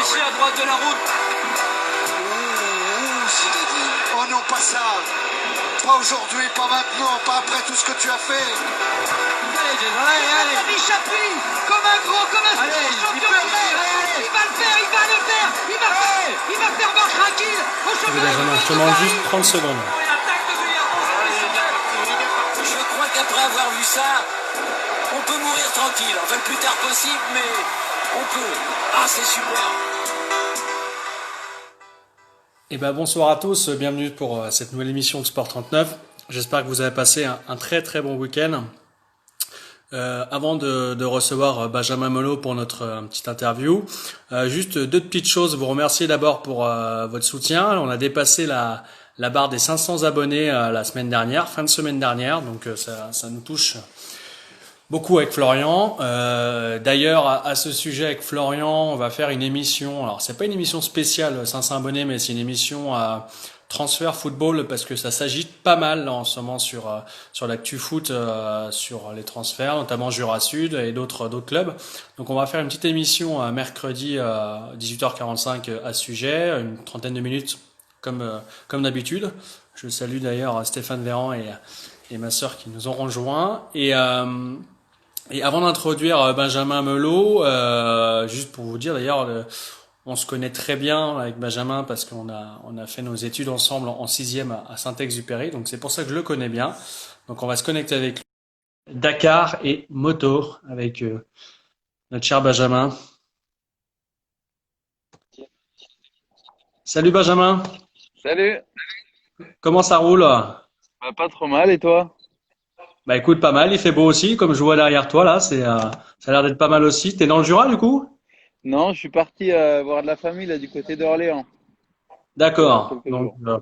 passer à droite de la route. Zinedine. Oh non, pas ça. Pas aujourd'hui, pas maintenant, pas après tout ce que tu as fait. Allez. Il s'appuie comme un gros, comme un Allez, champion il peut le faire, d'Europe. allez. Il va le faire, il va le faire. Il va faire voir tranquille au championnat du monde Je te de demande Paris. juste 30 secondes. L'attaque de Villarreal. Je crois qu'après avoir vu ça, on peut mourir tranquille. Enfin, le plus tard possible, mais on peut. Ah, c'est super. Eh ben bonsoir à tous, bienvenue pour cette nouvelle émission de Sport 39. J'espère que vous avez passé un très très bon week-end. Avant de recevoir Benjamin Melot pour notre petite interview, juste deux petites choses. Vous remercier d'abord pour votre soutien. On a dépassé la barre des 500 abonnés la semaine dernière, fin de semaine dernière, donc ça nous touche beaucoup avec Florian. D'ailleurs, à ce sujet avec Florian, on va faire une émission. Alors, c'est pas une émission spéciale 500 abonnés, mais c'est une émission à transfert football parce que ça s'agite pas mal là, en ce moment sur l'actu foot, sur les transferts, notamment Jura Sud et d'autres clubs. Donc, on va faire une petite émission mercredi 18h45 à ce sujet, une trentaine de minutes comme d'habitude. Je salue d'ailleurs Stéphane Véran et ma sœur qui nous ont rejoints. Et avant d'introduire Benjamin Melot, juste pour vous dire d'ailleurs, on se connaît très bien avec Benjamin parce qu'on a fait nos études ensemble en sixième à Saint-Exupéry, donc c'est pour ça que je le connais bien. Donc on va se connecter avec lui. Dakar et moto avec notre cher Benjamin. Salut Benjamin, Salut, comment ça roule? pas trop mal et toi? Bah écoute, pas mal, il fait beau aussi, comme je vois derrière toi là, ça a l'air d'être pas mal aussi. T'es dans le Jura du coup? Non, je suis parti voir de la famille là du côté d'Orléans pour D'accord. quelques Donc jours.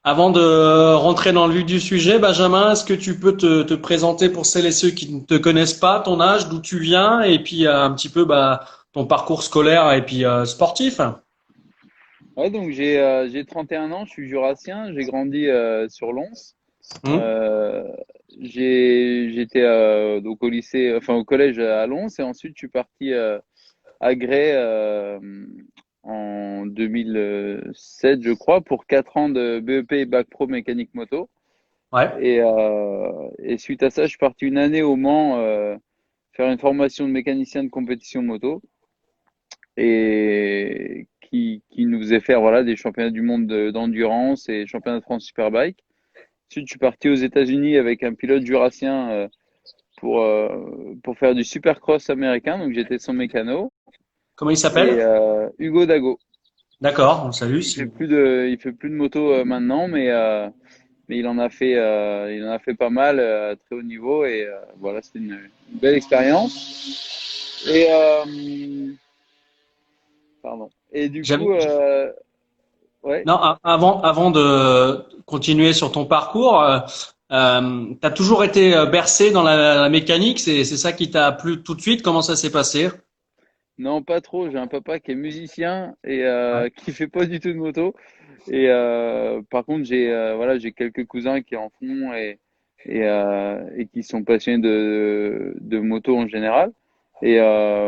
avant de rentrer dans le vif du sujet, Benjamin, est-ce que tu peux te présenter pour celles et ceux qui ne te connaissent pas, ton âge, d'où tu viens, et puis un petit peu ton parcours scolaire et puis sportif? Ouais, donc j'ai 31 ans, je suis jurassien, j'ai grandi sur Lons. Hmm. Euh, j'étais donc au lycée, enfin au collège à Lons et ensuite je suis parti à Grès en 2007 je crois pour 4 ans de BEP et Bac Pro mécanique moto. Ouais. Et suite à ça, je suis parti une année au Mans faire une formation de mécanicien de compétition moto et qui nous faisait faire voilà, des championnats du monde d'endurance et championnats de France Superbike. Ensuite, je suis parti aux États-Unis avec un pilote jurassien pour faire du supercross américain. Donc, j'étais son mécano. Comment il Et s'appelle? Hugo Dago. D'accord, on salue. Il fait plus de moto maintenant, mais il en a fait pas mal à très haut niveau. Et voilà, c'était une belle expérience. Et, pardon. Et du J'avais- coup, ouais. Non, avant de continuer sur ton parcours, t'as toujours été bercé dans la mécanique, c'est ça qui t'a plu tout de suite? Comment ça s'est passé? Non, pas trop. J'ai un papa qui est musicien et Ouais. qui fait pas du tout de moto. Et par contre, voilà, j'ai quelques cousins qui en font et qui sont passionnés de moto en général. Et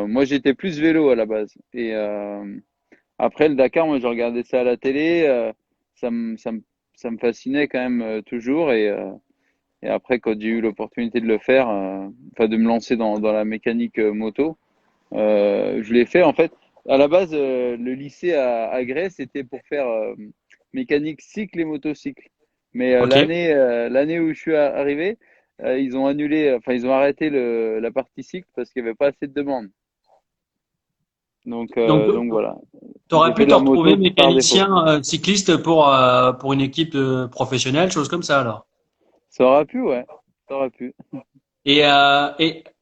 moi, j'étais plus vélo à la base. Et après le Dakar, moi, je regardais ça à la télé. Ça me fascinait quand même toujours. Et après, quand j'ai eu l'opportunité de le faire, enfin de me lancer dans la mécanique moto. Je l'ai fait en fait. À la base, le lycée à Grès, c'était pour faire mécanique cycle et motocycle. Mais Ok. l'année où je suis arrivé, ils ont annulé, enfin ils ont arrêté la partie cycle parce qu'il n'y avait pas assez de demandes. Donc, Donc voilà. t'aurais J'ai fait pu de te la retrouver moto par défaut. mécanicien cycliste pour une équipe professionnelle, chose comme ça alors. Ça aurait pu, ouais. Ça aurait pu. Et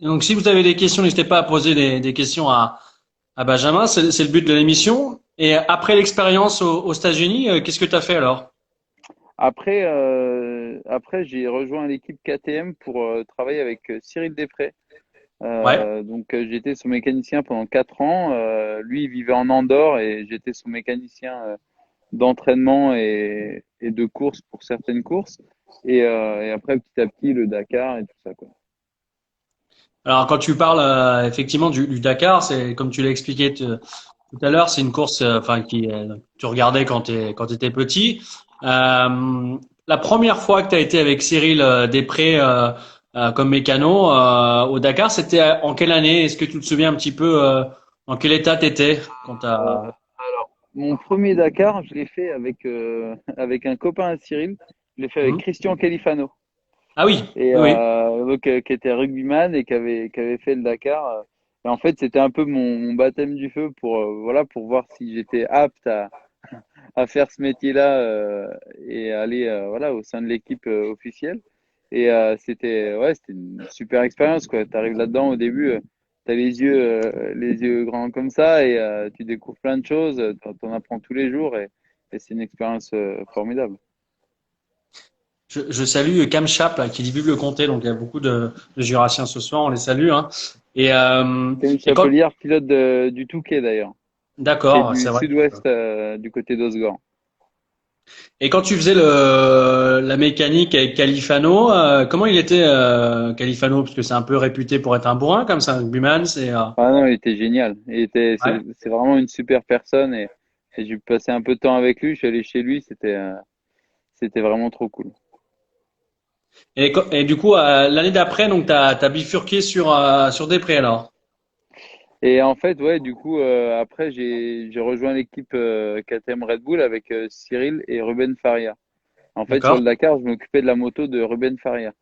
donc si vous avez des questions, n'hésitez pas à poser des questions à Benjamin, c'est le but de l'émission. Et après l'expérience aux États-Unis, qu'est-ce que tu as fait alors? Après, j'ai rejoint l'équipe KTM pour travailler avec Cyril Després. Ouais. Donc j'étais son mécanicien pendant 4 ans. Lui, il vivait en Andorre et j'étais son mécanicien d'entraînement et de course pour certaines courses. Et après, petit à petit, le Dakar et tout ça, quoi. Alors quand tu parles effectivement du Dakar, c'est comme tu l'as expliqué tout à l'heure, c'est une course, enfin, qui tu regardais quand t'étais petit. La première fois que tu as été avec Cyril Després comme mécano au Dakar, c'était en quelle année? Est-ce que tu te souviens un petit peu dans quel état t'étais quand Euh, t'as... Mon premier Dakar, je l'ai fait avec, avec un copain à Cyril. Je l'ai fait avec Mhm. Christian Califano, Ah oui, et oui, oui. donc, qui était rugbyman et qui avait fait le Dakar. Et en fait, c'était un peu mon baptême du feu pour, voilà, pour voir si j'étais apte à faire ce métier-là et aller voilà, au sein de l'équipe officielle. Et c'était ouais, c'était une super expérience, quoi. Tu arrives là-dedans au début, tu as les yeux grands comme ça et tu découvres plein de choses, t'en apprends tous les jours et c'est une expérience formidable. Je salue Cam Chap là, qui divulgue le comté, donc il y a beaucoup de Jurassiens ce soir, on les salue. Hein. Et, euh, Camille et quand, Chapelière, pilote du Touquet d'ailleurs, qui est d'accord, du c'est vrai. sud-ouest du côté d'Osgore. Et quand tu faisais la mécanique avec Califano, comment il était Califano, parce que c'est un peu réputé pour être un bourrin comme ça, Rugbyman, c'est Ah non, il était génial. ouais. C'est vraiment une super personne et j'ai passé un peu de temps avec lui. Je suis allé chez lui, c'était vraiment trop cool. Et du coup, l'année d'après, donc t'as bifurqué sur Després alors. Et en fait, ouais, du coup, après, j'ai rejoint l'équipe KTM Red Bull avec Cyril et Ruben Faria. En fait, sur D'accord. le Dakar, je m'occupais de la moto de Ruben Faria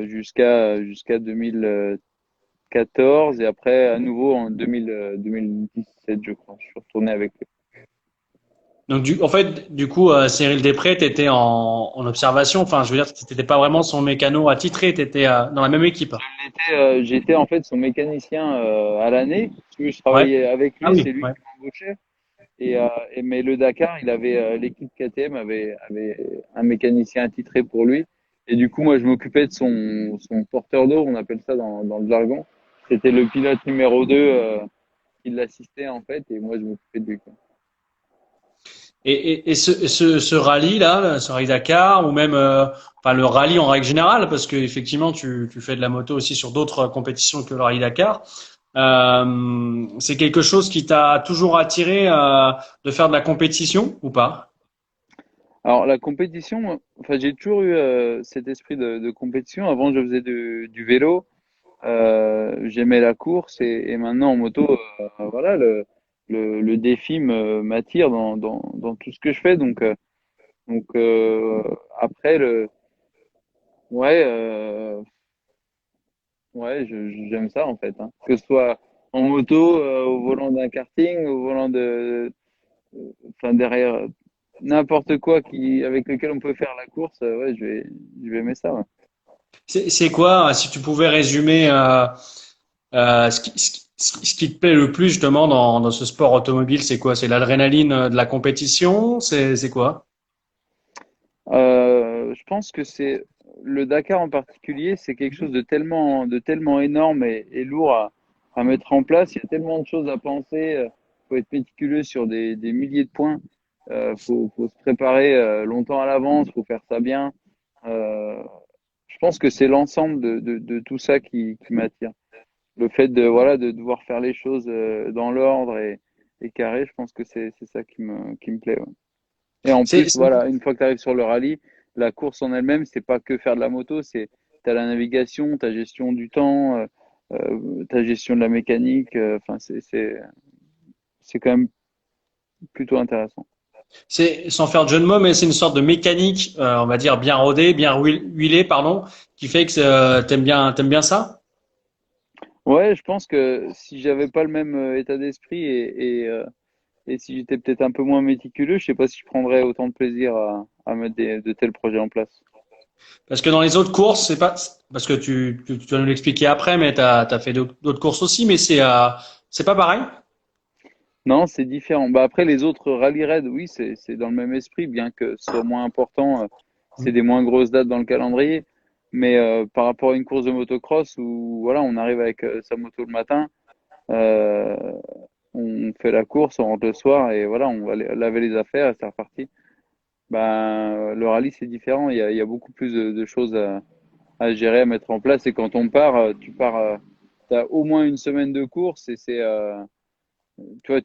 jusqu'à 2014 et après, à nouveau en 2017, je crois. Je suis retourné avec lui. Donc en fait, du coup, Cyril Després, t'étais en observation. Enfin, je veux dire, t'étais pas vraiment son mécano attitré, t'étais dans la même équipe. J'étais en fait son mécanicien à l'année. Parce que je Ouais. travaillais avec Ah lui, oui. c'est lui Ouais. qui m'embauchait. Mais le Dakar, il avait l'équipe KTM avait un mécanicien attitré pour lui. Et du coup, moi, je m'occupais de son porteur d'eau, on appelle ça dans le jargon. C'était le pilote numéro 2 qui l'assistait en fait, et moi, je m'occupais de lui, quoi. Ce rallye là, ce rallye Dakar, ou même enfin le rallye en règle générale, parce que effectivement tu fais de la moto aussi sur d'autres compétitions que le rallye Dakar. C'est quelque chose qui t'a toujours attiré de faire de la compétition ou pas? Alors, la compétition, enfin, j'ai toujours eu cet esprit de compétition. Avant, je faisais du vélo. J'aimais la course et maintenant en moto, voilà, le défi m'attire dans tout ce que je fais. Après, ouais, ouais, j'aime ça en fait, hein. Que ce soit en moto, au volant d'un karting, au volant enfin derrière n'importe quoi avec lequel on peut faire la course, ouais, je vais aimer ça, ouais. C'est quoi, si tu pouvais résumer ce qui te plaît le plus justement dans ce sport automobile, c'est quoi? C'est l'adrénaline de la compétition? C'est quoi? Je pense que c'est le Dakar en particulier, c'est quelque chose de tellement énorme et lourd à mettre en place. Il y a tellement de choses à penser. Faut être méticuleux sur des milliers de points. Faut se préparer longtemps à l'avance. Faut faire ça bien. Euh, je pense que c'est l'ensemble de tout ça qui m'attire. Le fait de voilà de devoir faire les choses dans l'ordre et carré, je pense que c'est ça qui me plaît, ouais. Et en C'est, plus, c'est- voilà, une fois que tu arrives sur le rallye, la course en elle-même, c'est pas que faire de la moto, c'est t'as la navigation, ta gestion du temps, ta gestion de la mécanique. Enfin, c'est quand même plutôt intéressant. sans faire de jeu de mots, mais c'est une sorte de mécanique, on va dire bien rodée, bien huilée, pardon, qui fait que t'aimes bien ça? Ouais, je pense que si j'avais pas le même état d'esprit et si j'étais peut-être un peu moins méticuleux, je sais pas si je prendrais autant de plaisir à mettre de tels projets en place. Parce que dans les autres courses, c'est pas parce que tu vas nous l'expliquer après, mais t'as fait d'autres courses aussi, mais c'est pas pareil. Non, c'est différent. Bah après, les autres rallye raid, oui, c'est dans le même esprit, bien que ce soit moins important. C'est des moins grosses dates dans le calendrier. Mais par rapport à une course de motocross où voilà, on arrive avec sa moto le matin, euh, on fait la course, on rentre le soir et voilà, on va laver les affaires et c'est reparti. Ben, le rallye, c'est différent. Il y a beaucoup plus de choses à gérer, à mettre en place. Et quand on part, tu pars, t'as au moins une semaine de course et tu vois,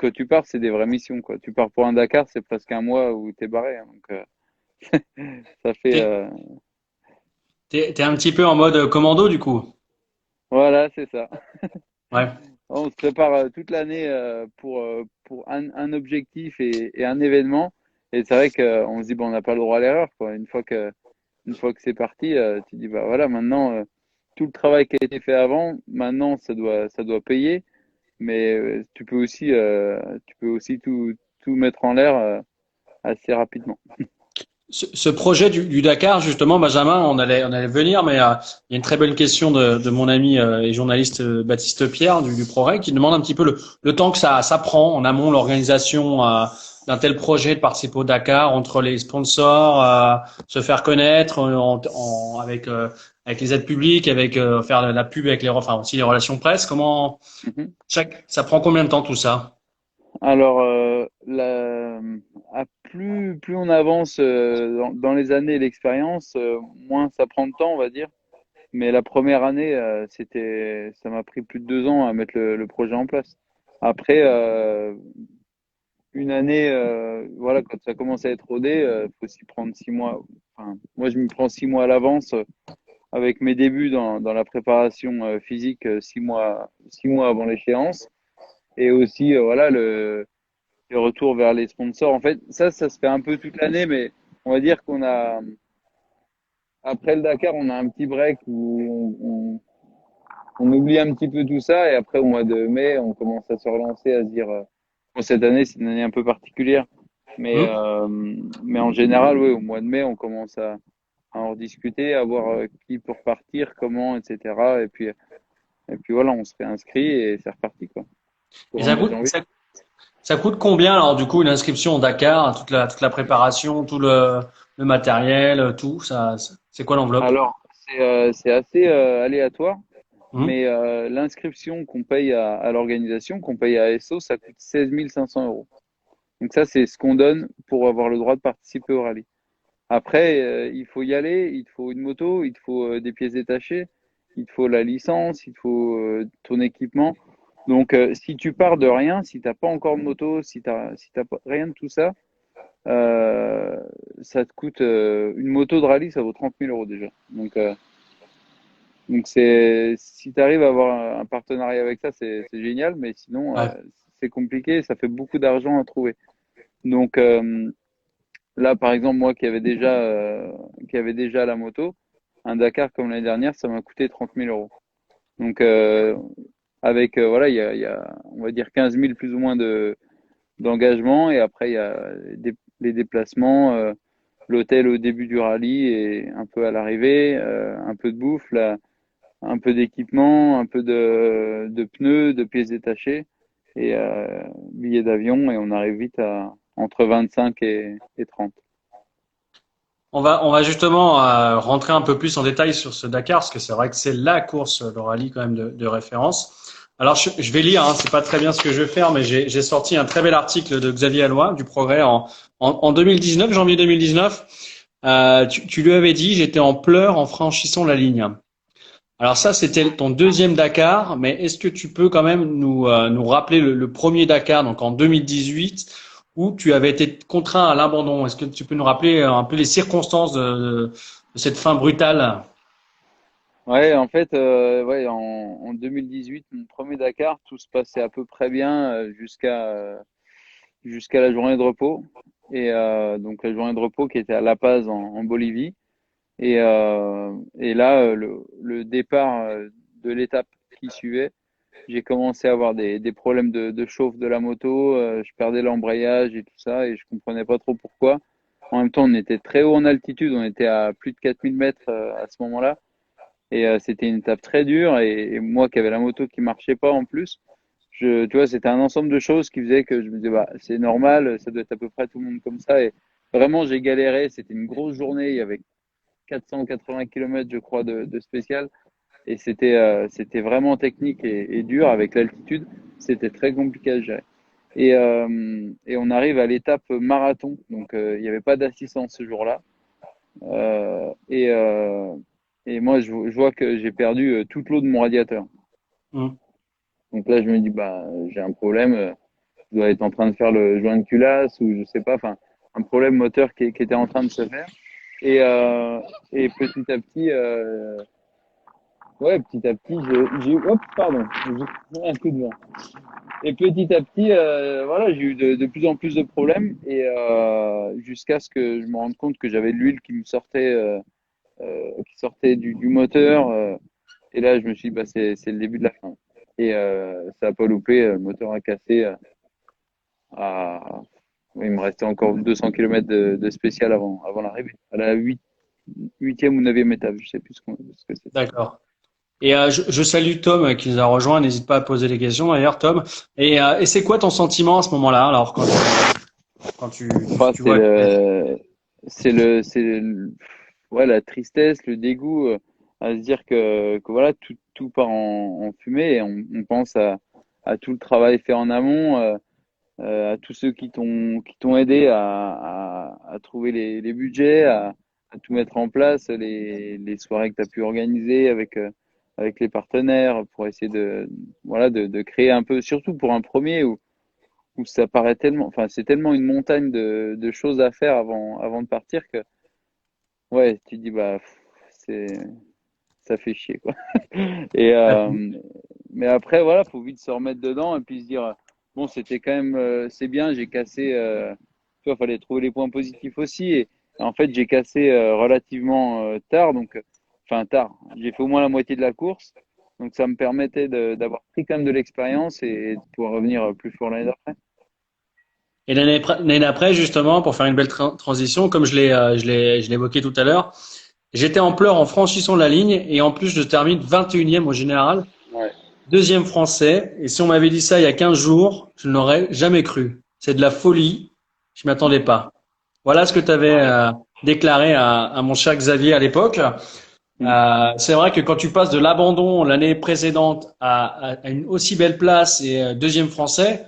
quand tu pars, c'est des vraies missions, quoi. Tu pars pour un Dakar, c'est presque un mois où t'es barré, hein. Donc, ça fait, T'es, t'es un petit peu en mode commando du coup. voilà, c'est ça. Ouais. On se prépare toute l'année pour un objectif et un événement. Et c'est vrai qu'on se dit, bon, on n'a pas le droit à l'erreur, quoi. Une fois que c'est parti, tu dis, bah voilà, maintenant, tout le travail qui a été fait avant, maintenant, ça doit payer. Mais tu peux aussi tout mettre en l'air assez rapidement. Ce projet du Dakar, justement, Benjamin, on allait venir, mais il y a une très bonne question de mon ami et journaliste Baptiste Pierre du Progrès qui demande un petit peu le temps que ça prend en amont l'organisation d'un tel projet de participer au Dakar entre les sponsors, se faire connaître avec les aides publiques, avec faire la pub avec enfin aussi les relations presse. Mhm. Ça prend combien de temps tout ça? Alors, plus on avance dans les années et l'expérience, moins ça prend de temps, on va dire. Mais la première année, ça m'a pris plus de 2 ans à mettre le projet en place. Après, une année, voilà, quand ça commence à être rodé, faut s'y prendre 6 mois. Enfin, moi, je me prends 6 mois à l'avance avec mes débuts dans la préparation physique, 6 mois avant l'échéance. Et aussi, voilà, le retour vers les sponsors. En fait, ça se fait un peu toute l'année, mais on va dire après le Dakar, on a un petit break où on oublie un petit peu tout ça. Et après, au mois de mai, on commence à se relancer, à se dire, bon, cette année, c'est une année un peu particulière. Mais, Hmm. euh, mais en général, oui, au mois de mai, on commence à en rediscuter, à voir qui peut repartir, comment, etc. Et puis voilà, on se réinscrit et c'est reparti, quoi, Et pour un mois de janvier. ça coûte combien alors du coup une inscription au Dakar, toute la préparation, le matériel, tout c'est quoi l'enveloppe? Alors, c'est assez aléatoire, Hmm. mais l'inscription qu'on paye à l'organisation, qu'on paye à SO, ça coûte 16 500 euros. Donc ça, c'est ce qu'on donne pour avoir le droit de participer au rallye. Après, il faut y aller, il te faut une moto, il te faut des pièces détachées, il te faut la licence, il te faut ton équipement. Donc, si tu pars de rien, si t'as pas encore de moto, si t'as pas, rien de tout ça, euh, ça te coûte une moto de rallye, ça vaut 30 000 euros déjà. Donc si tu arrives à avoir un partenariat avec ça, c'est génial, mais sinon, Ouais. c'est compliqué, ça fait beaucoup d'argent à trouver. Donc là, par exemple, moi qui avait déjà la moto, un Dakar comme l'année dernière, ça m'a coûté 30 000 euros. Donc avec, voilà, il y a, on va dire 15 000 plus ou moins d'engagement, et après, il y a les déplacements, l'hôtel au début du rallye et un peu à l'arrivée, un peu de bouffe, là, un peu d'équipement, un peu de pneus, de pièces détachées et billets d'avion, et on arrive vite à entre 25 et 30. On va justement rentrer un peu plus en détail sur ce Dakar parce que c'est vrai que c'est la course, le rallye quand même de référence. Alors je vais lire, hein, c'est pas très bien ce que je vais faire, mais j'ai sorti un très bel article de Xavier Alloy du Progrès en 2019, janvier 2019. Tu lui avais dit, j'étais en pleurs en franchissant la ligne. Alors ça, c'était ton deuxième Dakar, mais est-ce que tu peux quand même nous rappeler le premier Dakar, donc en 2018, où tu avais été contraint à l'abandon? Est-ce que tu peux nous rappeler un peu les circonstances de cette fin brutale? Ouais, en fait, ouais, en 2018, mon premier Dakar, tout se passait à peu près bien jusqu'à la journée de repos. Et donc la journée de repos qui était à La Paz en Bolivie. Et là, le départ de l'étape qui suivait, j'ai commencé à avoir des problèmes de chauffe de la moto. Je perdais l'embrayage et tout ça, et je comprenais pas trop pourquoi. En même temps, on était très haut en altitude, on était à plus de 4 000 mètres à ce moment-là. Et c'était une étape très dure. Et moi qui avais la moto qui marchait pas en plus, tu vois, c'était un ensemble de choses qui faisait que je me disais, bah, c'est normal, ça doit être à peu près tout le monde comme ça. Et vraiment, j'ai galéré. C'était une grosse journée. Il y avait 480 km, je crois, de spécial. Et c'était vraiment technique et dur avec l'altitude. C'était très compliqué à gérer. Et on arrive à l'étape marathon. Donc, il n'y avait pas d'assistance ce jour-là. Euh, et, euh, et moi, je vois que j'ai perdu toute l'eau de mon radiateur. Hmm. Donc là, je me dis, bah, j'ai un problème. Je dois être en train de faire le joint de culasse ou je sais pas. Enfin, un problème moteur qui était en train de se faire. Et, euh, et petit à petit, petit à petit, hop, pardon, j'ai un coup de vent. Et petit à petit, voilà, j'ai eu de plus en plus de problèmes et jusqu'à ce que je me rende compte que j'avais de l'huile qui sortait du moteur. Et là, je me suis dit, bah, c'est le début de la fin. Et ça a pas loupé, le moteur a cassé. À... Il me restait encore 200 km de spécial avant l'arrivée. À la huitième ou neuvième étape, je sais plus ce que c'est. D'accord. Et je salue Tom qui nous a rejoint. N'hésite pas à poser des questions d'ailleurs, Tom. Et c'est quoi ton sentiment à ce moment-là, alors quand Enfin, tu vois que... ouais, la tristesse, le dégoût, à se dire que voilà, tout part en fumée et on pense à tout le travail fait en amont, à tous ceux qui t'ont aidé à trouver les budgets, à tout mettre en place, les soirées que tu as pu organiser avec les partenaires pour essayer voilà, de créer un peu, surtout pour un premier où ça paraît tellement, enfin, c'est tellement une montagne de choses à faire avant de partir que, ouais, tu te dis, bah, c'est, ça fait chier, quoi. Et, mais après, voilà, faut vite se remettre dedans et puis se dire, bon, c'était quand même, c'est bien, j'ai cassé, tu vois, fallait trouver les points positifs aussi. Et en fait, j'ai cassé relativement tard, enfin tard. J'ai fait au moins la moitié de la course, donc ça me permettait d'avoir pris quand même de l'expérience et de pouvoir revenir plus fort l'année d'après. Et l'année d'après, justement, pour faire une belle transition, comme je l'ai évoqué tout à l'heure, j'étais en pleurs en franchissant la ligne et en plus je termine 21e au général, Ouais. deuxième français. Et si on m'avait dit ça il y a 15 jours, je n'aurais jamais cru. C'est de la folie. Je m'attendais pas. Voilà ce que tu avais déclaré à mon cher Xavier à l'époque. Mm. C'est vrai que quand tu passes de l'abandon l'année précédente à une aussi belle place et deuxième français,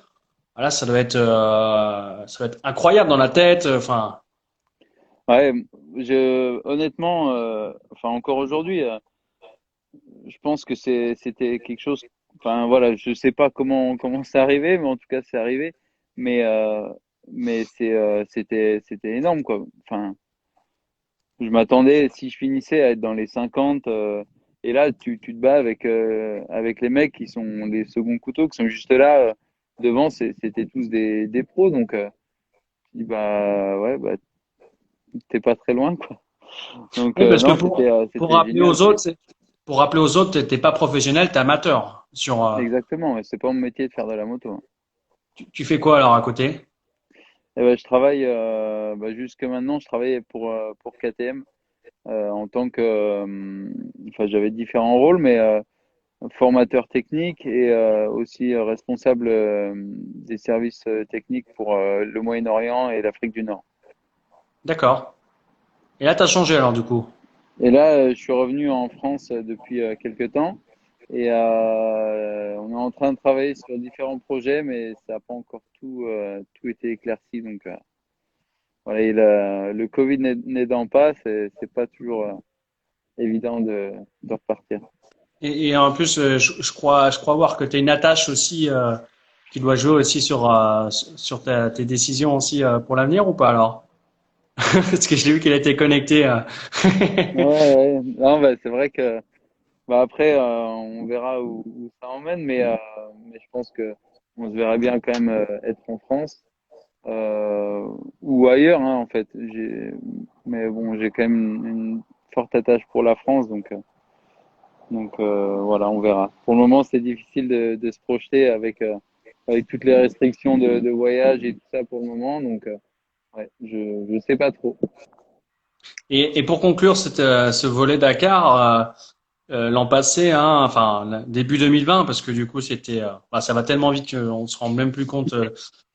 voilà, ça doit être incroyable dans la tête. Enfin, Ouais, honnêtement, enfin encore aujourd'hui, je pense que c'était quelque chose. Enfin voilà, je sais pas comment c'est arrivé, mais en tout cas c'est arrivé. Mais c'était énorme quoi. Enfin, je m'attendais si je finissais à être dans les 50 et là tu te bats avec les mecs qui sont les seconds couteaux qui sont juste là devant. C'était tous des pros donc je dis bah ouais bah t'es pas très loin quoi. Donc oui, parce que non pour c'était rappeler génial. aux autres, pour rappeler aux autres, t'es pas professionnel, t'es amateur. Exactement, ouais, c'est pas mon métier de faire de la moto, hein. Tu fais quoi alors à côté? Eh ben, je travaille, bah, jusque maintenant, je travaillais pour KTM en tant que, enfin, j'avais différents rôles, mais formateur technique et aussi responsable des services techniques pour le Moyen-Orient et l'Afrique du Nord. D'accord. Et là, t'as changé alors du coup. Et là, je suis revenu en France depuis quelques temps et on est en train de travailler sur différents projets, mais ça n'a pas encore tout été éclairci, donc. Voilà, et le Covid n'aidant pas, c'est pas toujours évident de repartir. Et en plus, je crois voir que tu as une attache aussi qui doit jouer aussi sur tes décisions aussi pour l'avenir ou pas alors? Parce que j'ai vu qu'elle était connectée. Ouais, ouais. Non, bah, c'est vrai que bah, après, on verra où ça emmène, mais je pense que on se verrait bien quand même être en France ou ailleurs, hein, en fait. Mais bon, j'ai quand même une forte attache pour la France, donc voilà, on verra. Pour le moment, c'est difficile de se projeter avec toutes les restrictions de voyage et tout ça pour le moment. Donc, ouais, je sais pas trop. Et pour conclure ce volet Dakar, l'an passé, hein, enfin début 2020, parce que du coup bah, ça va tellement vite qu'on se rend même plus compte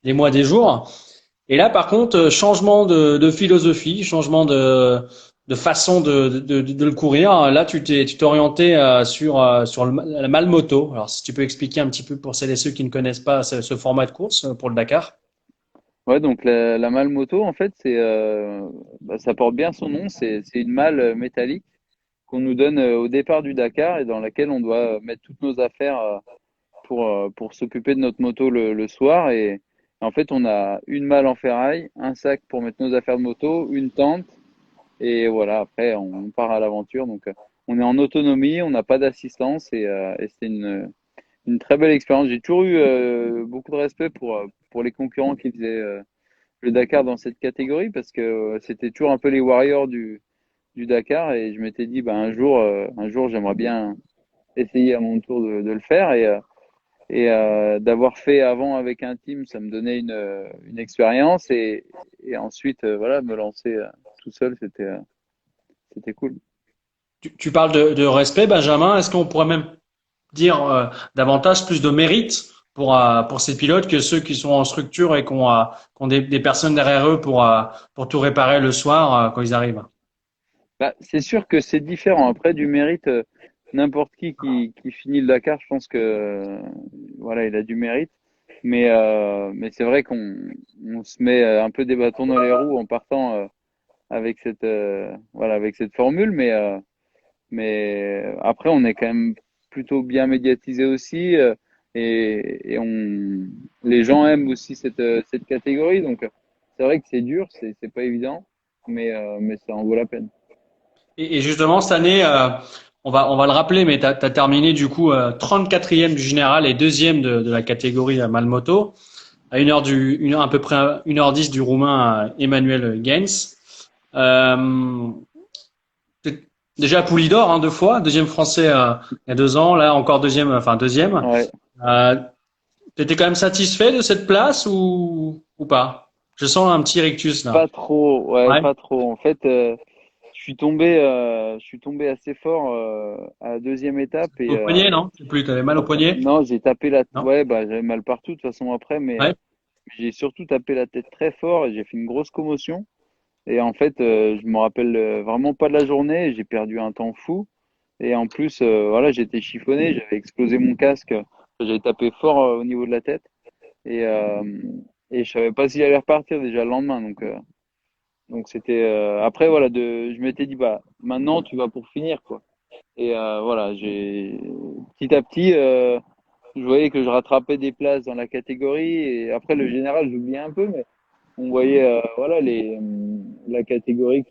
des mois des jours. Et là, par contre, changement de philosophie, changement de façon de le courir. Là, tu t'es orienté sur la Malmoto. Alors, si tu peux expliquer un petit peu pour celles et ceux qui ne connaissent pas ce format de course pour le Dakar. Ouais, donc la malle moto, en fait, bah, ça porte bien son nom. C'est une malle métallique qu'on nous donne au départ du Dakar et dans laquelle on doit mettre toutes nos affaires pour s'occuper de notre moto le soir. Et en fait, on a une malle en ferraille, un sac pour mettre nos affaires de moto, une tente. Et voilà, après, on part à l'aventure. Donc, on est en autonomie, on n'a pas d'assistance et c'était une très belle expérience. J'ai toujours eu beaucoup de respect pour les concurrents qui faisaient le Dakar dans cette catégorie parce que c'était toujours un peu les warriors du Dakar et je m'étais dit, bah, un jour, j'aimerais bien essayer à mon tour de le faire et d'avoir fait avant avec un team, ça me donnait une expérience et ensuite, voilà, me lancer tout seul, c'était cool. Tu parles de respect, Benjamin. Est-ce qu'on pourrait même dire davantage plus de mérite pour ces pilotes que ceux qui sont en structure et qui ont des personnes derrière eux pour tout réparer le soir quand ils arrivent? Bah, c'est sûr que c'est différent. Après, du mérite, n'importe qui finit le Dakar, je pense que voilà, il a du mérite. Mais c'est vrai qu'on se met un peu des bâtons dans les roues en partant avec cette formule. Mais après, on est quand même plutôt bien médiatisé aussi et les gens aiment aussi cette catégorie. Donc, c'est vrai que c'est dur, c'est pas évident, mais ça en vaut la peine. Et justement, cette année, on va le rappeler, mais tu as terminé du coup 34e du général et deuxième de la catégorie Malmoto, à à peu près 1h10 du roumain Emmanuel Gaines. T'es déjà Pouli d'or 2 fois, deuxième français il y a 2 ans, là encore deuxième. Ouais. T'étais quand même satisfait de cette place ou pas? Je sens un petit rictus là. Pas trop, ouais, Ouais. pas trop. En fait, je suis tombé assez fort à la deuxième étape Au poignet, non? Je sais plus, t'avais mal au poignet? non, j'ai tapé Non? ouais, bah j'avais mal partout de toute façon après, mais Ouais. j'ai surtout tapé la tête très fort et j'ai fait une grosse commotion. Et en fait, je me rappelle vraiment pas de la journée. J'ai perdu un temps fou. Et en plus, voilà, j'étais chiffonné, j'avais explosé mon casque, j'avais tapé fort au niveau de la tête et et je savais pas si j'allais repartir déjà le lendemain. Donc c'était après voilà, je m'étais dit bah maintenant tu vas pour finir quoi. Et voilà, j'ai petit à petit, je voyais que je rattrapais des places dans la catégorie et après le général, j'oubliais un peu, mais on voyait voilà la catégorie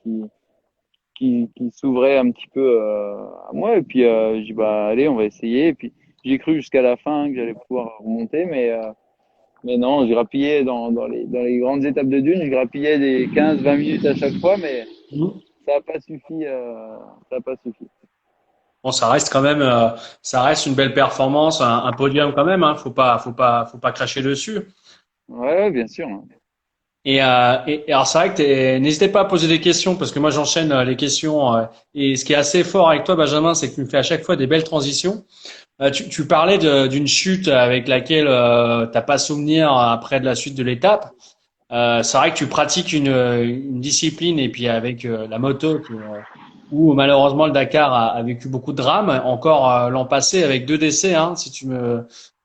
qui s'ouvrait un petit peu à moi et puis j'ai dit bah allez on va essayer et puis j'ai cru jusqu'à la fin que j'allais pouvoir remonter mais non, je grappillais dans les grandes étapes de dune, je grappillais des 15-20 minutes à chaque fois mais ça n'a pas suffi ça a pas suffi. Bon, ça reste quand même, ça reste une belle performance, un podium quand même. Hein. Faut pas cracher dessus. Ouais, bien sûr. Et alors c'est vrai que n'hésitez pas à poser des questions parce que moi j'enchaîne les questions. Et ce qui est assez fort avec toi, Benjamin, c'est que tu me fais à chaque fois des belles transitions. Tu parlais d'une chute avec laquelle t'as pas souvenir après de la suite de l'étape. C'est vrai que tu pratiques une discipline et puis avec la moto où malheureusement le Dakar a vécu beaucoup de drames. Encore l'an passé avec 2 décès, hein,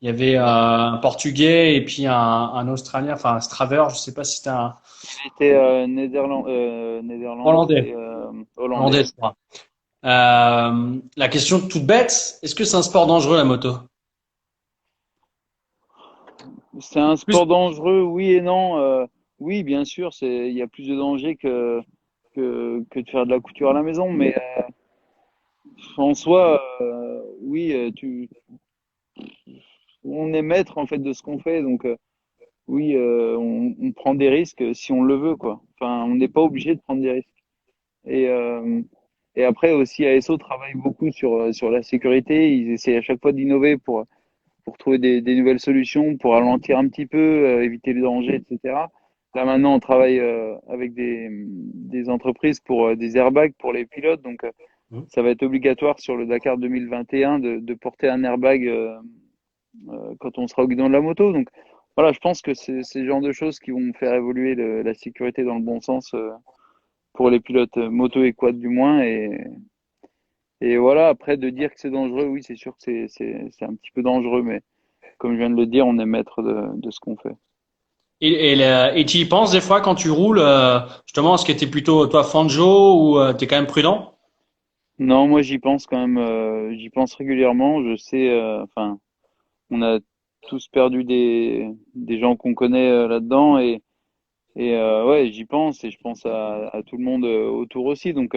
il y avait un Portugais et puis un Australien, enfin un Straver, je sais pas si c'était un J'étais néerlandais Hollandais, et Hollandais, hollandais. je crois. La question toute bête, est-ce que c'est un sport dangereux la moto? C'est un Plus, sport dangereux, oui et non. Oui, bien sûr, il y a plus de danger que de faire de la couture à la maison, mais en soi, oui, on est maître en fait de ce qu'on fait, donc oui, on prend des risques si on le veut, quoi. Enfin, on n'est pas obligé de prendre des risques. Et, euh, et après aussi, ASO travaille beaucoup sur la sécurité. Ils essaient à chaque fois d'innover pour trouver des nouvelles solutions, pour ralentir un petit peu, éviter les dangers, etc. Là maintenant, on travaille avec des entreprises pour des airbags pour les pilotes. Donc, ça va être obligatoire sur le Dakar 2021 de porter un airbag quand on sera au guidon de la moto. Donc, voilà, je pense que c'est le genre de choses qui vont faire évoluer la sécurité dans le bon sens pour les pilotes moto et quad du moins. Et voilà, après de dire que c'est dangereux, oui, c'est sûr que c'est un petit peu dangereux, mais comme je viens de le dire, on est maître de ce qu'on fait. et tu y penses des fois quand tu roules, justement, est-ce que t'es plutôt toi Fanjo ou t'es quand même prudent? Non, moi j'y pense quand même, j'y pense régulièrement. Je sais, enfin, on a tous perdu des gens qu'on connaît là-dedans et ouais, j'y pense et je pense à tout le monde autour aussi. Donc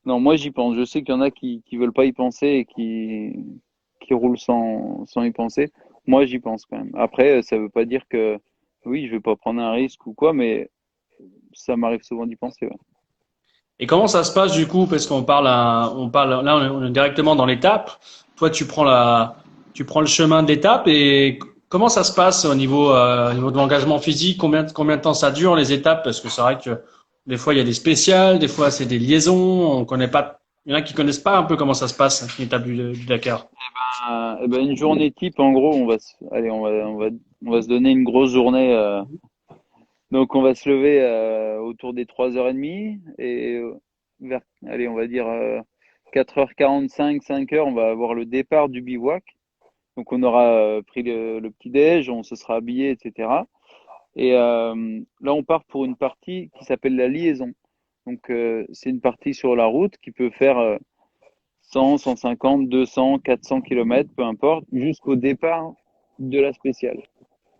non, moi j'y pense. Je sais qu'il y en a qui veulent pas y penser et qui roulent sans y penser. Moi j'y pense quand même. Après, ça veut pas dire que oui, je vais pas prendre un risque ou quoi, mais ça m'arrive souvent d'y penser. Ouais. Et comment ça se passe du coup? Parce qu'on parle, on parle, là on est directement dans l'étape. Toi, tu prends le chemin de l'étape et comment ça se passe au niveau de l'engagement physique? Combien de temps ça dure les étapes? Parce que c'est vrai que des fois il y a des spéciales, des fois c'est des liaisons. On connaît pas. Il y en a qui connaissent pas un peu comment ça se passe une étape du Dakar. Eh ben, une journée type, en gros, allez, on va se donner une grosse journée. Donc, on va se lever autour des 3h30 et vers, allez, on va dire 4h45, 5h, on va avoir le départ du bivouac. Donc, on aura pris le petit-déj, on se sera habillé, etc. Et là, on part pour une partie qui s'appelle la liaison. Donc, c'est une partie sur la route qui peut faire 100, 150, 200, 400 kilomètres, peu importe, jusqu'au départ de la spéciale.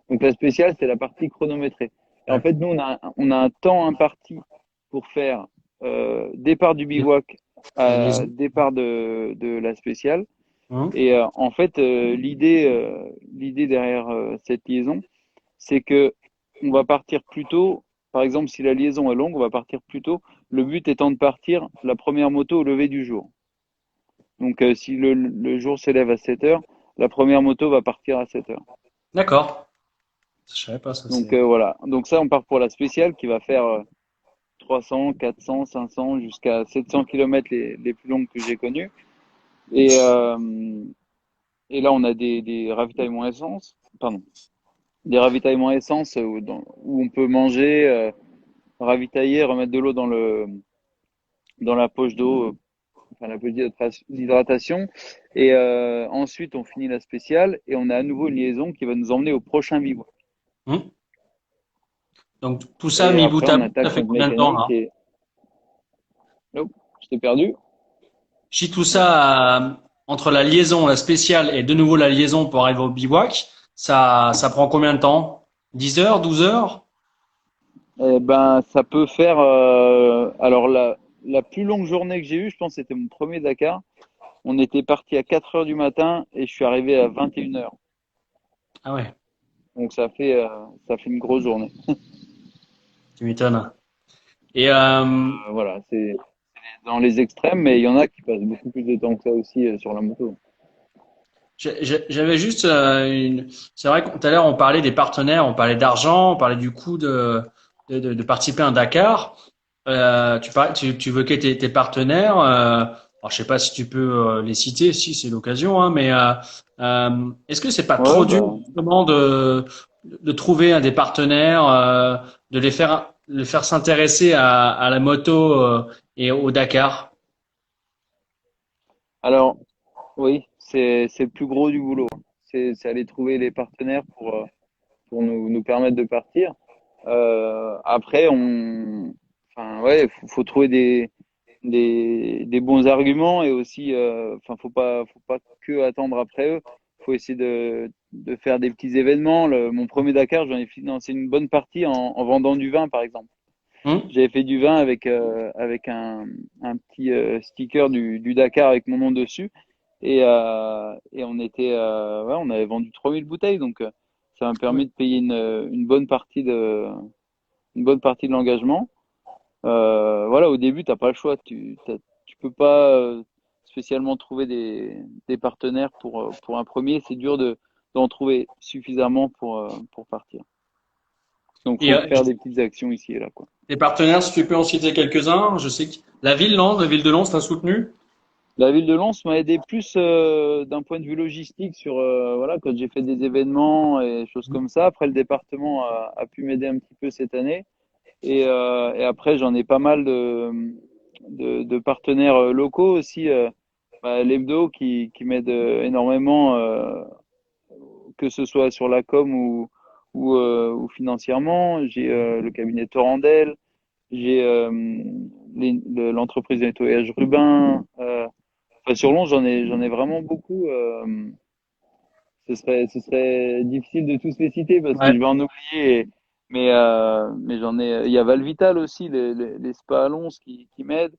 Donc la spéciale, c'est la partie chronométrée. Et en Ouais. fait, nous, on a un temps imparti pour faire départ du bivouac La à liaison. départ de la spéciale. Hein. Et en fait, l'idée derrière cette liaison, c'est que on va partir plus tôt. Par exemple, si la liaison est longue, on va partir plus tôt. Le but étant de partir la première moto au lever du jour. Donc, si le jour s'élève à 7 heures, la première moto va partir à 7 heures. D'accord. Je savais pas ça. Donc, C'est. voilà. Donc, ça, on part pour la spéciale qui va faire 300, 400, 500 jusqu'à 700 kilomètres les plus longues que j'ai connues. Et, et là, on a des ravitaillements essence, pardon, des ravitaillements essence où on peut manger, ravitailler, remettre de l'eau dans la poche d'eau, enfin la poche d'hydratation. Et ensuite, on finit la spéciale et on a à nouveau une liaison qui va nous emmener au prochain bivouac. Hein. Donc tout ça Et mis bout après, à on bout, ça attaque fait notre combien de temps mécanique là? et... Oh, je t'ai perdu. Si tout ça entre la liaison, la spéciale et de nouveau la liaison pour arriver au bivouac, ça prend combien de temps? 10 heures, 12 heures? Eh ben, ça peut faire. Alors, la plus longue journée que j'ai eue, je pense, c'était mon premier Dakar. On était parti à 4 heures du matin et je suis arrivé à 21 heures. Ah ouais, Donc, ça fait une grosse journée. tu m'étonnes. Et Voilà, c'est dans les extrêmes, mais il y en a qui passent beaucoup plus de temps que ça aussi sur la moto. j'avais juste c'est vrai que tout à l'heure on parlait des partenaires, on parlait d'argent, on parlait du coût de participer à un Dakar. Tu évoquais tes partenaires. Alors je sais pas si tu peux les citer, si c'est l'occasion, hein, mais est-ce que c'est pas Ouais, trop dur bah. justement de trouver des partenaires, de les faire s'intéresser à la moto et au Dakar? Alors, oui, c'est le plus gros du boulot. C'est aller trouver les partenaires pour nous permettre de partir. Après, enfin, ouais, faut trouver des bons arguments et aussi, enfin, faut pas que attendre après eux. Faut essayer de faire des petits événements. Mon premier Dakar, j'en ai financé une bonne partie en vendant du vin, par exemple. Hum. J'avais fait du vin avec un petit sticker du Dakar avec mon nom dessus. Et on était, ouais, on avait vendu 3000 bouteilles, donc ça m'a permis de payer une bonne partie de l'engagement. Voilà, au début, t'as pas le choix. Tu peux pas spécialement trouver des partenaires pour un premier. C'est dur d'en trouver suffisamment pour partir. Donc, Et faut faire des petites actions ici et là, quoi. tes partenaires, si tu peux en citer quelques-uns, je sais que la ville, non, la ville de Lens t'a soutenu. La ville de Lens m'a aidé plus d'un point de vue logistique sur voilà quand j'ai fait des événements et choses comme ça. Après, le département a pu m'aider un petit peu cette année. Et après, j'en ai pas mal de partenaires locaux aussi. L'Hebdo qui m'aide énormément, que ce soit sur la com ou financièrement. J'ai le cabinet Torandel, j'ai l'entreprise de nettoyage Rubin. Enfin, sur Lons, j'en ai vraiment beaucoup. ce serait difficile de tous les citer parce que Ouais. je vais en oublier. Mais j'en ai. Il y a Valvital aussi, les spas à Lons qui m'aident.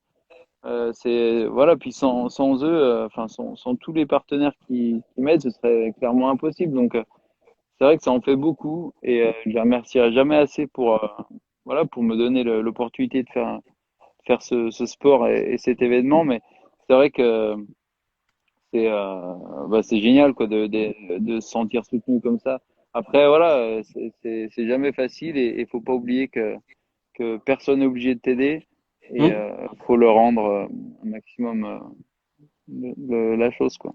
C'est voilà. Puis sans eux, enfin sans tous les partenaires qui m'aident, ce serait clairement impossible. Donc c'est vrai que ça en fait beaucoup et je les remercierai jamais assez pour voilà pour me donner l'opportunité de faire ce sport et cet événement. Mais c'est vrai que c'est génial quoi de se sentir soutenu comme ça. Après voilà, c'est jamais facile et faut pas oublier que personne n'est obligé de t'aider et Hmm. faut leur rendre un maximum la chose quoi.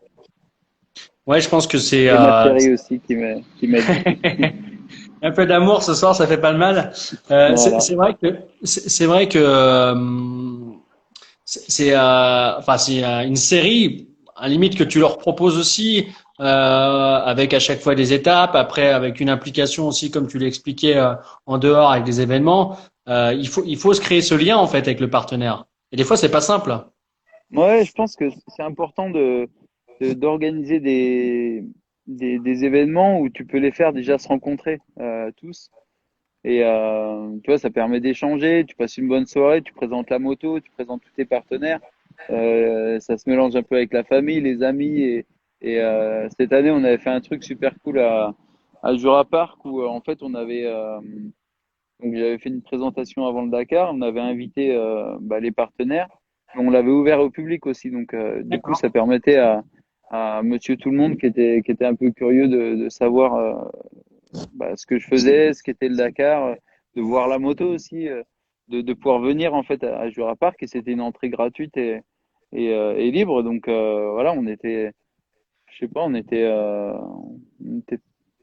Ouais, je pense que c'est Et ma chérie aussi qui m'aide beaucoup. un peu d'amour ce soir, ça fait pas de mal. Voilà. C'est vrai que enfin c'est une série, à la limite que tu leur proposes aussi, avec à chaque fois des étapes, après avec une implication aussi comme tu l'expliquais en dehors avec des événements. Il faut se créer ce lien en fait avec le partenaire. Et des fois c'est pas simple. Ouais, je pense que c'est important d'organiser des événements où tu peux les faire déjà se rencontrer tous. Et tu vois, ça permet d'échanger, tu passes une bonne soirée, tu présentes la moto, tu présentes tous tes partenaires. Ça se mélange un peu avec la famille, les amis. Et cette année, on avait fait un truc super cool à Jura Park où en fait on avait donc j'avais fait une présentation avant le Dakar, on avait invité les partenaires, mais on l'avait ouvert au public aussi. Donc du coup, D'accord. ça permettait à Monsieur Tout le Monde qui était un peu curieux de savoir ce que je faisais, ce qu'était le Dakar, de voir la moto aussi, de pouvoir venir en fait à Jura Park et c'était une entrée gratuite et libre. Donc voilà, je sais pas, on était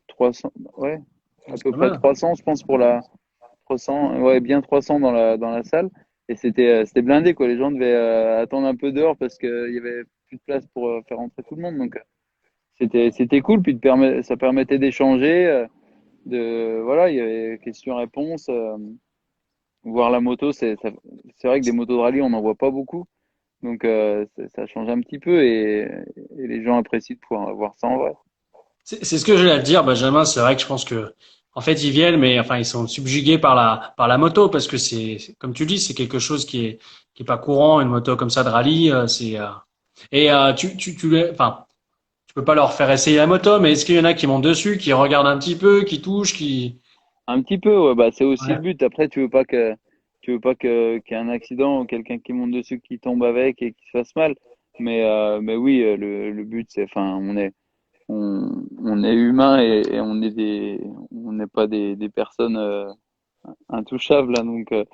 300, ouais, à C'est peu pas près mal. 300, je pense pour la 300, ouais, bien 300 dans la salle et c'était blindé quoi. Les gens devaient attendre un peu dehors parce qu'il y avait plus de place pour faire entrer tout le monde. Donc c'était cool puis ça permettait d'échanger. Voilà, il y avait questions-réponses. Voir la moto, c'est vrai que des motos de rallye, on n'en voit pas beaucoup. Donc, ça change un petit peu et les gens apprécient de pouvoir voir ça en vrai. C'est ce que j'allais te dire, Benjamin. C'est vrai que je pense que, en fait, ils viennent, mais enfin, ils sont subjugués par la moto parce que comme tu dis, c'est quelque chose qui est pas courant, une moto comme ça de rallye. Enfin, tu peux pas leur faire essayer la moto, mais est-ce qu'il y en a qui montent dessus, qui regardent un petit peu, qui touchent, qui, Un petit peu, ouais, bah, c'est aussi ouais, le but. Après, tu veux pas qu'il y ait un accident ou quelqu'un qui monte dessus, qui tombe avec et qui se fasse mal. Mais oui, le but, enfin, on est humain et on n'est pas des personnes intouchables, là. Donc, ouais.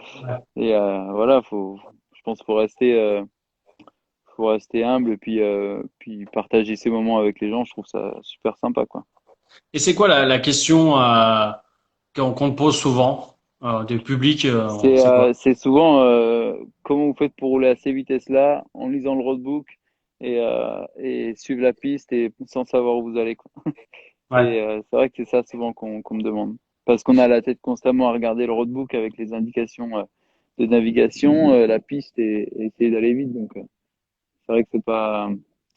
voilà, je pense qu'il faut rester humble et puis partager ces moments avec les gens. Je trouve ça super sympa, quoi. Et c'est quoi la question qu'on te pose souvent du public, C'est c'est quoi? c'est souvent comment vous faites pour rouler à ces vitesses-là en lisant le roadbook et suivre la piste et sans savoir où vous allez, quoi. Ouais. C'est vrai que c'est ça souvent qu'on me demande. Parce qu'on a la tête constamment à regarder le roadbook avec les indications de navigation, la piste et essayer d'aller vite. Donc c'est vrai que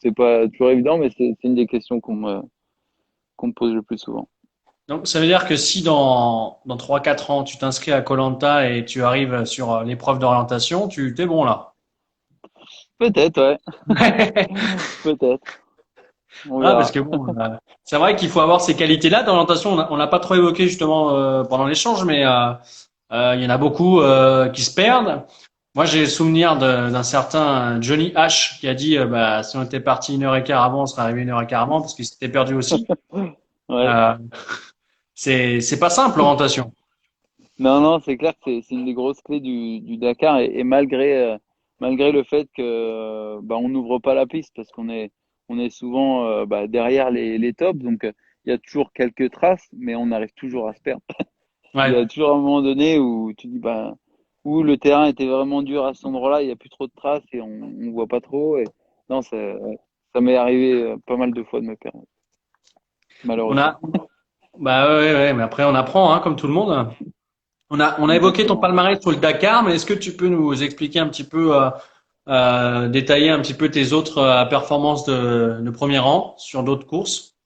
c'est pas toujours évident, mais c'est une des questions qu'on me pose le plus souvent. Donc, ça veut dire que si dans 3 4 ans, tu t'inscris à koh et tu arrives sur l'épreuve d'orientation, t'es bon là. Peut-être, ouais, peut-être. On Ah, parce verra. que bon, c'est vrai qu'il faut avoir ces qualités-là. Dans l'orientation, on n'a pas trop évoqué justement pendant l'échange, mais il y en a beaucoup qui se perdent. Moi, j'ai le souvenir d'un certain Johnny H qui a dit, si on était parti 1 heure et quart avant, on serait arrivé 1 heure et quart avant parce qu'il s'était perdu aussi. Ouais. Euh, c'est pas simple l'orientation. Non, non, c'est clair que c'est une des grosses clés du Dakar et malgré le fait que on n'ouvre pas la piste parce qu'on est souvent derrière les tops, donc il y a toujours quelques traces, mais on arrive toujours à se perdre. Il y Ouais. a toujours un moment donné où tu dis où le terrain était vraiment dur à cet endroit-là, il y a plus trop de traces et on voit pas trop. Et non, ça m'est arrivé pas mal de fois de me perdre, On malheureusement. a, Bah ouais, ouais, mais après on apprend, hein, comme tout le monde. On a évoqué ton Exactement. palmarès sur le Dakar, mais est-ce que tu peux nous expliquer un petit peu, détailler un petit peu tes autres performances de premier rang sur d'autres courses?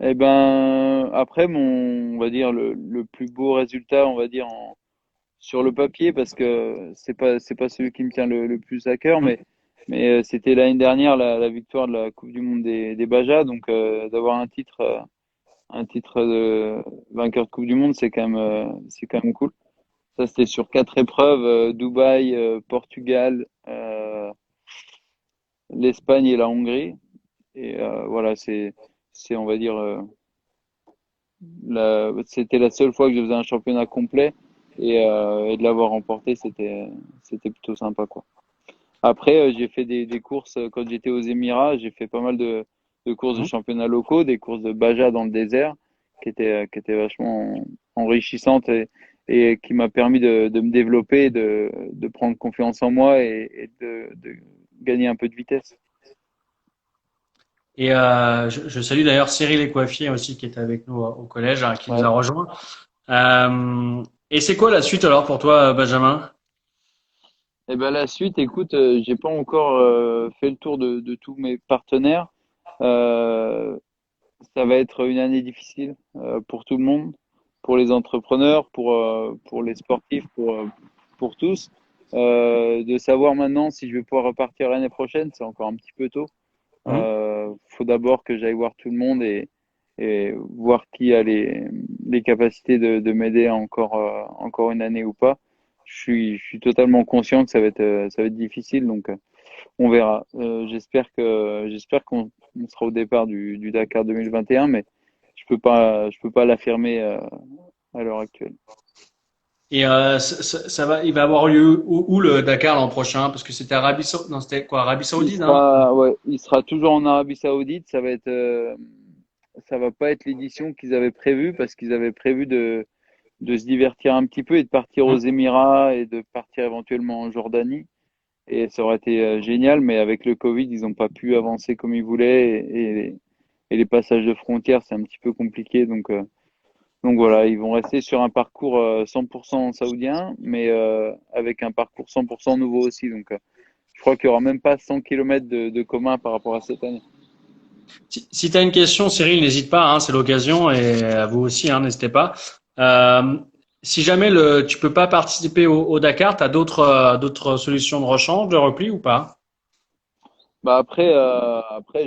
Eh ben, après, on va dire, le plus beau résultat, on va dire, sur le papier, parce que c'est pas celui qui me tient le plus à cœur, mais c'était l'année dernière la victoire de la Coupe du Monde des Baja, donc d'avoir un titre de vainqueur de Coupe du Monde, c'est quand même cool. Ça, c'était sur 4 épreuves, Dubaï, Portugal, l'Espagne et la Hongrie. Et voilà, on va dire, c'était la seule fois que je faisais un championnat complet et de l'avoir remporté, c'était plutôt sympa, quoi. Après, j'ai fait des courses quand j'étais aux Émirats, j'ai fait pas mal de courses de Mhm. championnats locaux, des courses de Baja dans le désert, qui étaient vachement enrichissantes et qui m'a permis de me développer, de prendre confiance en moi et de gagner un peu de vitesse. Et je salue d'ailleurs Cyril Écoiffier aussi qui était avec nous au collège, hein, qui nous a Ouais. rejoints. Et c'est quoi la suite alors pour toi, Benjamin? Et ben la suite, écoute, j'ai pas encore fait le tour de tous mes partenaires. Euh, Ça va être une année difficile pour tout le monde, pour les entrepreneurs, pour les sportifs, pour tous. De savoir maintenant si je vais pouvoir repartir l'année prochaine, c'est encore un petit peu tôt. Mhm. Faut d'abord que j'aille voir tout le monde et voir qui a les capacités de m'aider encore une année ou pas. Je suis totalement conscient que ça va être difficile, donc on verra. J'espère qu'on sera au départ du Dakar 2021, mais je peux pas l'affirmer à l'heure actuelle. Et ça va, il va avoir lieu où le Dakar l'an prochain? Parce que c'était Arabie Saoudite, non, c'était quoi, Arabie Il Saoudite, hein? sera, ouais, il sera toujours en Arabie Saoudite. Ça va pas être l'édition qu'ils avaient prévue parce qu'ils avaient prévu de se divertir un petit peu et de partir aux Mhm. Émirats et de partir éventuellement en Jordanie. Et ça aurait été génial, mais avec le Covid, ils n'ont pas pu avancer comme ils voulaient et les passages de frontières, c'est un petit peu compliqué. Donc voilà, ils vont rester sur un parcours 100% saoudien, mais avec un parcours 100% nouveau aussi. Donc je crois qu'il y aura même pas 100 kilomètres de commun par rapport à cette année. Si tu as une question, Cyril, n'hésite pas, hein, c'est l'occasion, et à vous aussi, hein, n'hésitez pas. Euh, si jamais tu peux pas participer au Dakar, tu as d'autres solutions de rechange, de repli ou pas? Bah après,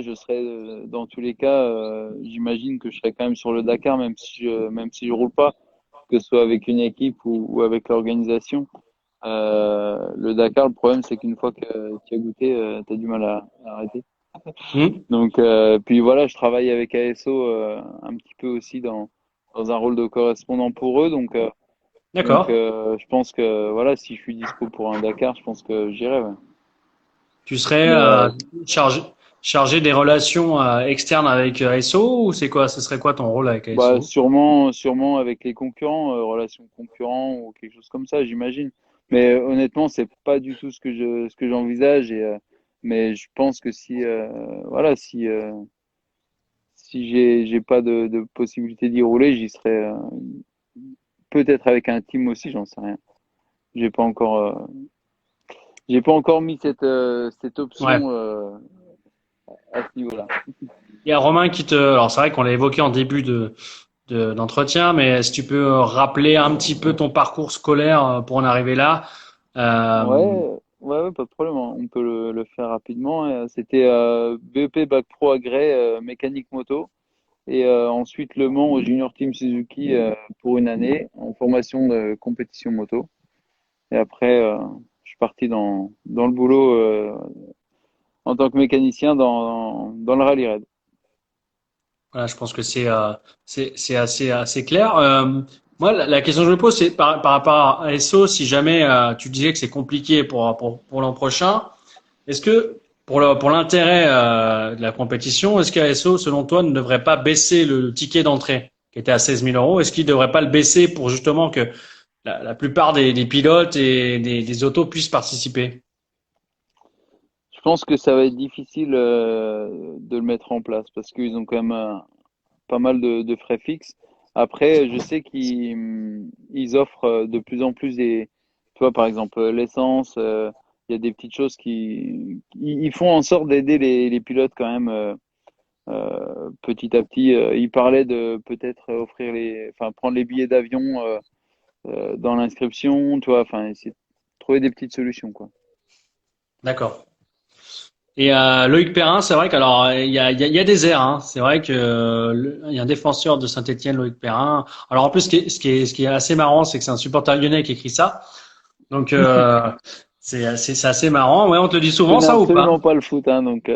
je serai dans tous les cas, j'imagine que je serai quand même sur le Dakar, même si je roule pas, que ce soit avec une équipe ou avec l'organisation. Le Dakar, le problème, c'est qu'une fois que tu as goûté, tu as du mal à arrêter. Hmm. Donc, puis voilà, je travaille avec ASO un petit peu aussi dans un rôle de correspondant pour eux. Donc D'accord. je pense que voilà, si je suis dispo pour un Dakar, je pense que j'irai. Ouais. Tu serais Mais chargé des relations externes avec ASO ou c'est quoi? Ce serait quoi ton rôle avec bah, ASO? sûrement avec les concurrents, relations concurrents ou quelque chose comme ça, j'imagine. Mais honnêtement, c'est pas du tout ce que j'envisage. Mais je pense que voilà, si j'ai pas de possibilité d'y rouler, j'y serai peut-être avec un team aussi, j'en sais rien. J'ai pas encore, euh, j'ai pas encore mis cette Ouais. option à ce niveau-là. Il y a Romain alors c'est vrai qu'on l'a évoqué en début d'entretien, mais si tu peux rappeler un petit peu ton parcours scolaire pour en arriver là. Euh, Ouais, ouais, pas de problème, hein. On peut le faire rapidement. C'était BEP Bac Pro Agré mécanique moto et ensuite Le Mans au Junior Team Suzuki pour une année en formation de compétition moto. Et après, je suis parti dans le boulot en tant que mécanicien dans le rallye raid. voilà, je pense que c'est assez clair. Moi, la question que je me pose, c'est par rapport à SO, si jamais tu disais que c'est compliqué pour l'an prochain, est-ce que pour l'intérêt de la compétition, est-ce qu'ASO, selon toi, ne devrait pas baisser le ticket d'entrée qui était à 16 000 euros? Est-ce qu'il ne devrait pas le baisser pour justement que la plupart des pilotes et des autos puissent participer? Je pense que ça va être difficile de le mettre en place parce qu'ils ont quand même pas mal de frais fixes. Après, je sais qu'ils offrent de plus en plus tu vois, par exemple, l'essence, il y a des petites choses ils font en sorte d'aider les pilotes quand même Petit à petit, il parlait de peut-être prendre les billets d'avion dans l'inscription, tu vois, enfin, essayer de trouver des petites solutions, quoi. D'accord. Et Loïc Perrin, c'est vrai qu'alors il y a des airs, hein. C'est vrai que il y a un défenseur de Saint-Étienne, Loïc Perrin. Alors en plus, ce qui est assez marrant, c'est que c'est un supporter lyonnais qui écrit ça. Donc c'est assez marrant. Ouais, on te le dit Je souvent connais ça ou pas? absolument pas le foot, hein, donc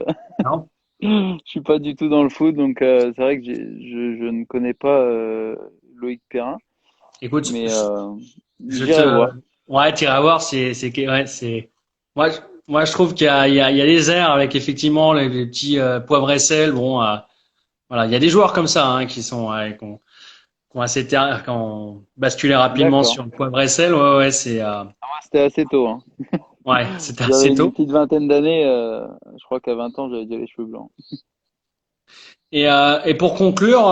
Non? je suis pas du tout dans le foot, donc c'est vrai que je ne connais pas Loïc Perrin, Écoute, mais je j'irai te, voir. ouais, tu iras voir. Ouais, c'est. Moi, moi, je trouve qu'il y a des airs avec effectivement les petits poivre et sel. Bon, voilà, il y a des joueurs comme ça hein, qui sont, ouais, qui ont qui ont basculé rapidement D'accord. sur le poivre et sel. Ouais, ouais, c'est, Moi, c'était assez tôt, hein. ouais, c'était J'avais assez une tôt. petite vingtaine d'années, je crois qu'à 20 ans, j'avais déjà les cheveux blancs. Et pour conclure,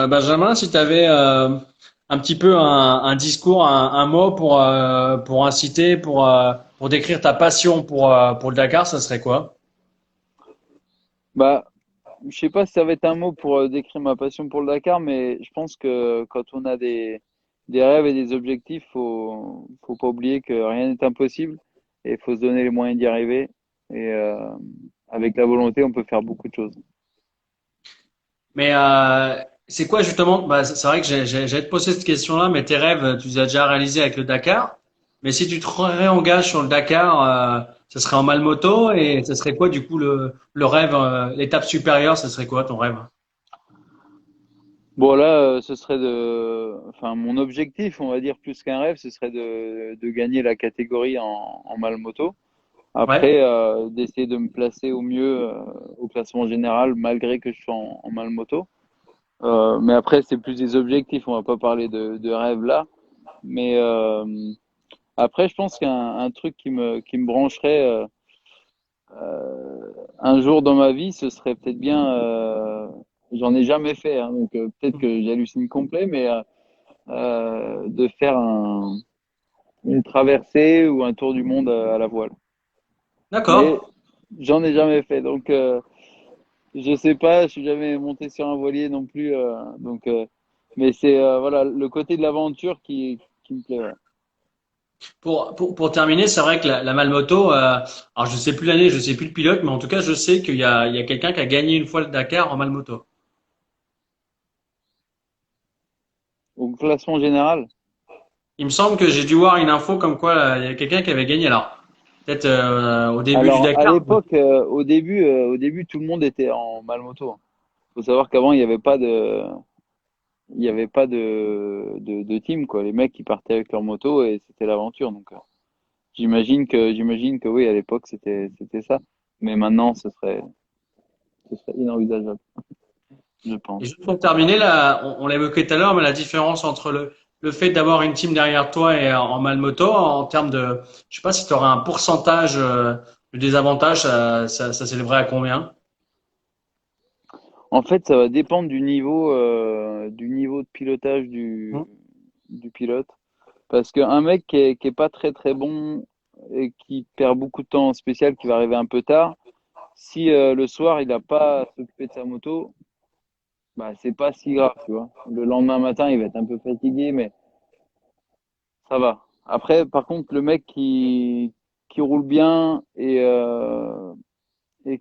Benjamin, si tu avais un petit peu un discours, un mot pour inciter, pour décrire ta passion pour le Dakar, ça serait quoi? Bah, je sais pas si ça va être un mot pour décrire ma passion pour le Dakar, mais je pense que quand on a des rêves et des objectifs, faut pas oublier que rien n'est impossible et il faut se donner les moyens d'y arriver. Et avec la volonté, on peut faire beaucoup de choses. Mais c'est quoi justement? Bah, c'est vrai que j'allais te poser cette question-là, mais tes rêves, tu les as déjà réalisés avec le Dakar. Mais si tu te réengages sur le Dakar, ce serait en Malmoto et ce serait quoi du coup le rêve, l'étape supérieure, ce serait quoi ton rêve? Bon, là, enfin, mon objectif, on va dire plus qu'un rêve, ce serait de gagner la catégorie en Malmoto. Ouais. Après, d'essayer de me placer au mieux au classement général, malgré que je sois en Malmoto. Mais après, c'est plus des objectifs. On va pas parler de rêve là. Mais après, je pense qu'un truc qui me brancherait un jour dans ma vie, ce serait peut-être bien. J'en ai jamais fait, hein, donc peut-être que j'hallucine complet, mais de faire une traversée ou un tour du monde à la voile. Mais D'accord. j'en ai jamais fait, donc je sais pas. Je suis jamais monté sur un voilier non plus, donc. Mais c'est voilà le côté de l'aventure qui me plaît. Ouais. Pour terminer, c'est vrai que la Malmoto, alors je sais plus l'année, je sais plus le pilote, mais en tout cas, je sais il y a quelqu'un qui a gagné une fois le Dakar en Malmoto. Au classement général. Il me semble que j'ai dû voir une info comme quoi il y a quelqu'un qui avait gagné. Alors, peut-être au début du Alors, à Dakar. l'époque, au début, tout le monde était en malmoto. Faut savoir qu'avant, il y avait pas de team, quoi. Les mecs, ils partaient avec leur moto et c'était l'aventure. Donc, j'imagine que oui, à l'époque, c'était ça. Mais maintenant, ce serait inenvisageable, je Et pense. juste pour terminer, là, on l'a évoqué tout à l'heure, mais la différence entre le fait d'avoir une team derrière toi et en Malmoto, en termes de, je sais pas si tu auras un pourcentage de désavantage, ça s'élèverait à combien? En fait, ça va dépendre du niveau de pilotage Hmm. du pilote. Parce qu'un mec qui est pas très très bon et qui perd beaucoup de temps en spécial, qui va arriver un peu tard, si le soir il a pas à s'occuper de sa moto, bah c'est pas si grave, tu vois. Le lendemain matin, il va être un peu fatigué, mais ça va. Après, par contre, le mec qui roule bien et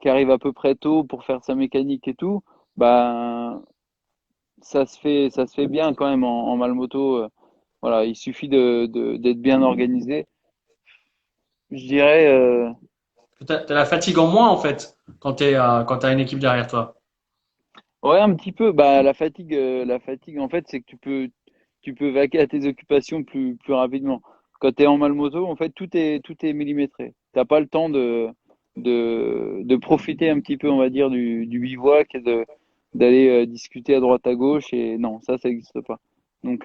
qui arrive à peu près tôt pour faire sa mécanique et tout, bah ça se fait bien quand même en malmoto. Voilà, il suffit d'être bien organisé. Je dirais. T'as la fatigue en moins, en fait, quand t'as une équipe derrière toi. Ouais, un petit peu. Bah, la fatigue, en fait, c'est que tu peux vaquer à tes occupations plus rapidement. Quand tu es en malmoto, en fait, tout est millimétré. T'as pas le temps de profiter un petit peu, on va dire, du bivouac et d'aller discuter à droite à gauche. Et non, ça n'existe pas. Donc,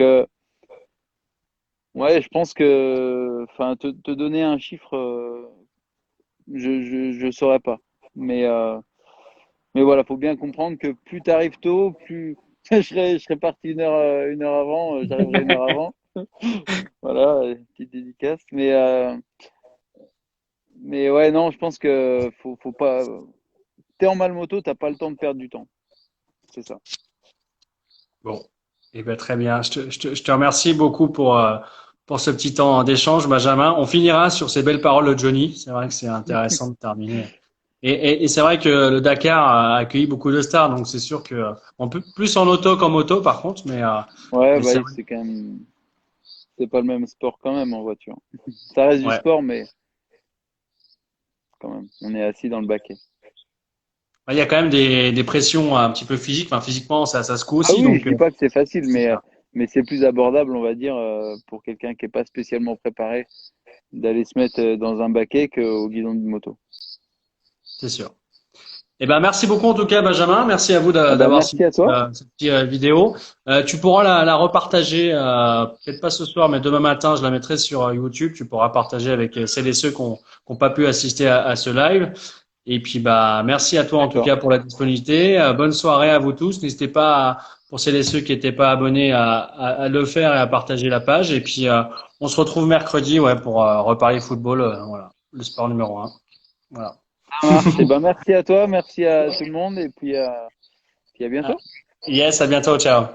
ouais, je pense que, enfin, te donner un chiffre, je saurais pas. Mais, euh, Mais voilà, faut bien comprendre que plus tu arrives tôt, plus je serais parti une heure avant, j'arriverai une heure avant. Voilà, petite dédicace. Mais ouais, non, je pense que faut pas. T'es en mal moto, t'as pas le temps de perdre du temps. c'est ça. Bon, eh ben très bien. Je te remercie beaucoup pour ce petit temps d'échange, Benjamin. On finira sur ces belles paroles de Johnny. C'est vrai que c'est intéressant de terminer. Et c'est vrai que le Dakar a accueilli beaucoup de stars, donc c'est sûr que on peut plus en auto qu'en moto, par contre, Ouais, mais c'est bah, vrai. c'est quand même, c'est pas le même sport quand même en voiture. Ça reste du Ouais. sport, mais quand même, on est assis dans le baquet. Il y a quand même des pressions un petit peu physiques. Enfin, physiquement, ça secoue Ah aussi, oui, donc je dis pas que c'est facile, c'est ça. mais c'est plus abordable, on va dire, pour quelqu'un qui est pas spécialement préparé d'aller se mettre dans un baquet qu'au guidon de moto. C'est sûr. Eh ben, merci beaucoup en tout cas, Benjamin. Merci à vous Ah bah, d'avoir suivi merci à toi. cette petite vidéo. Tu pourras la repartager, peut-être pas ce soir, mais demain matin, je la mettrai sur YouTube. Tu pourras partager avec celles et ceux qui ont pas pu assister à ce live. Et puis, bah, merci à toi en tout D'accord. cas pour la disponibilité. Bonne soirée à vous tous. N'hésitez pas, pour celles et ceux qui n'étaient pas abonnés, à le faire et à partager la page. Et puis, on se retrouve mercredi, ouais, pour reparler football. Voilà, le sport numéro un. Voilà. Ça marche. Eh ben, merci à toi, merci à tout le monde, et puis à Ah, bientôt. yes, à bientôt. Ciao.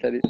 Salut.